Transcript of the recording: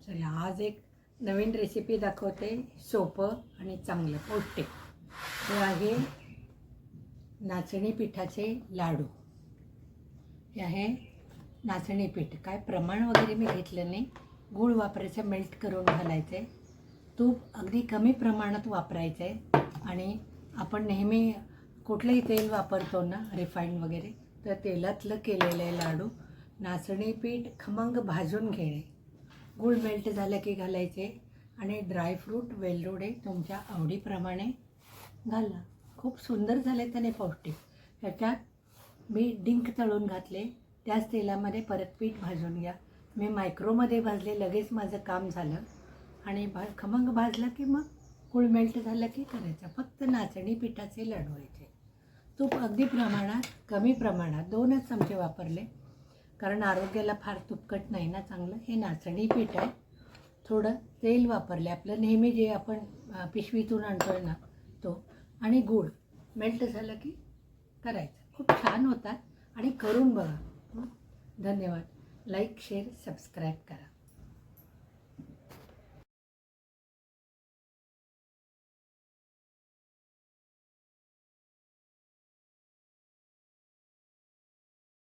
चला आज एक नवीन रेसिपी दाखवते, सोपं आणि चांगलं पौष्टिक. हे आहे नाचणी पिठाचे लाडू. हे आहे नाचणी पीठ. काय प्रमाण वगैरे मी घेतलं नाही. गूळ वापरायचं, मेल्ट करून घालायचे. तूप अगदी कमी प्रमाणात वापरायचं आहे. आणि आपण नेहमी कुठलंही तेल वापरतो ना, रिफाईंड वगैरे, तर तेलातलं केलेलं आहे लाडू. नाचणी पीठ खमंग भाजून घेणे, गूळ मेल्ट झालं की घालायचे आणि ड्रायफ्रूट वेलदोडे तुमच्या आवडीप्रमाणे घाला. खूप सुंदर झाले त्याने पौष्टिक. ह्याच्यात मी डिंक तळून घातले, त्याच तेलामध्ये परत पीठ भाजून घ्या. मी मायक्रोमध्ये भाजले, लगेच माझं काम झालं. आणि खमंग भाजलं की मग गूळ मेल्ट झालं की करायचं. फक्त नाचणी पिठाचे लाडू व्हायचे. तूप अगदी प्रमाणात, कमी प्रमाणात 2च चमचे वापरले, कारण आरोग्याला फार तुपकट नाही ना चांगलं. हे नाचणी पीठ आहे. थोडं तेल वापरले, आपलं नेहमी जे आपण पिशवीतून आणतोय ना तो, आणि गूळ मेल्ट झालं की करायचं. खूप छान होतात आणि करून बघा. धन्यवाद. लाईक, शेअर, सबस्क्राईब करा.